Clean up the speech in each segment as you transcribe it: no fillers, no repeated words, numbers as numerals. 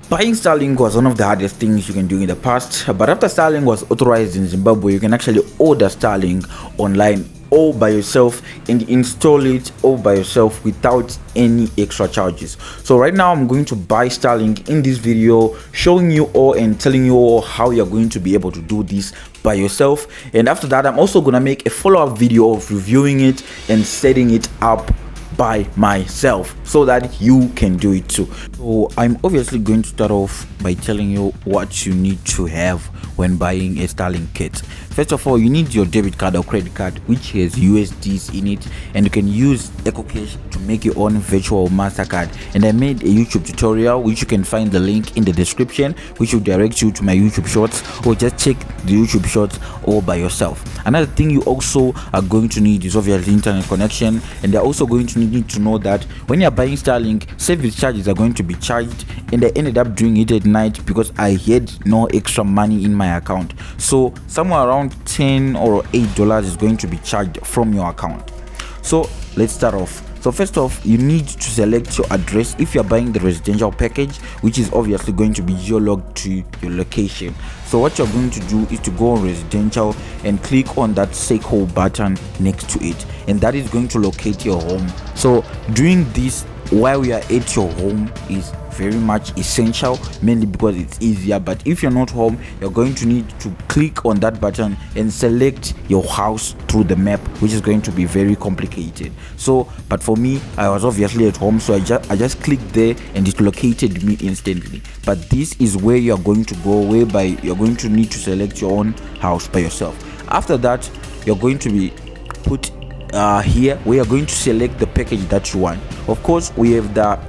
Buying Starlink was one of the hardest things you can do in the past, but after Starlink was authorized in Zimbabwe, you can actually order Starlink online all by yourself and install it all by yourself without any extra charges. So right now I'm going to buy Starlink in this video, showing you all and telling you all how you're going to be able to do this by yourself. And after that, I'm also gonna make a follow-up video of reviewing it and setting it up by myself so that you can do it too. So I'm obviously going to start off by telling you what you need to have when buying a Starlink kit. First of all, you need your debit card or credit card which has USDs in it, and you can use EcoCash to make your own virtual MasterCard. And I made a YouTube tutorial which you can find the link in the description, which will direct you to my YouTube shorts, or just check the YouTube shorts all by yourself. Another thing you also are going to need is obviously internet connection, and they're also going to need to know that when you're buying Starlink, service charges are going to be charged, and I ended up doing it at night because I had no extra money in my account. So somewhere around $10 or $8 is going to be charged from your account. So let's start off. So first off, you need to select your address if you're buying the residential package, which is obviously going to be geologged to your location. So what you're going to do is to go on residential and click on that circle button next to it, and that is going to locate your home. So doing this while we are at your home is very much essential, mainly because it's easier. But if you're not home, you're going to need to click on that button and select your house through the map, which is going to be very complicated. So but for me, I was obviously at home, so I just clicked there and it located me instantly. But this is where you're going to go, whereby you're going to need to select your own house by yourself. After that, you're going to be put here where you're going to select the package that you want. Of course, we have the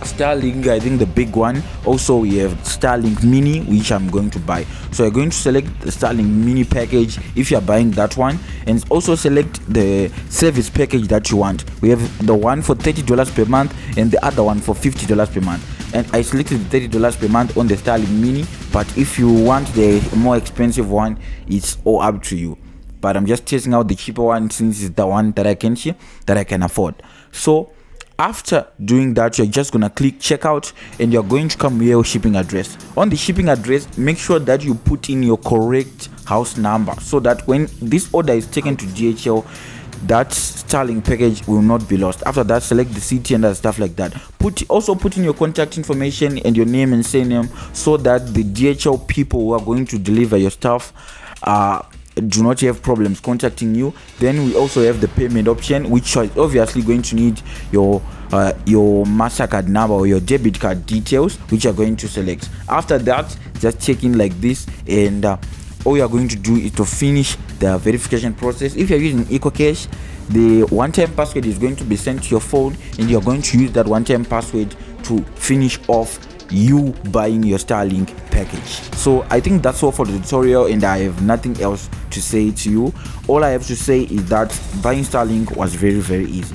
Starlink, I think the big one. Also we have Starlink mini, which I'm going to buy. So you're going to select the Starlink mini package if you're buying that one, and also select the service package that you want. We have the one for $30 per month and the other one for $50 per month, and I selected the $30 per month on the Starlink mini. But if you want the more expensive one, it's all up to you, but I'm just testing out the cheaper one since it's the one that I can afford. So after doing that, you're just gonna click checkout, and you're going to come here with shipping address. On the shipping address, make sure that you put in your correct house number so that when this order is taken to DHL, that Starlink package will not be lost. After that, select the city and stuff like that. Also put in your contact information and your name and surname so that the DHL people who are going to deliver your stuff do not have problems contacting you. Then we also have the payment option, which is obviously going to need your MasterCard number or your debit card details, which you're going to select. After that, just check in like this, and all you're going to do is to finish the verification process. If you're using EcoCash, the one-time password is going to be sent to your phone, and you're going to use that one-time password to finish off you buying your Starlink package. So I think that's all for the tutorial, and I have nothing else to say to you. All I have to say is that buying Starlink was very easy.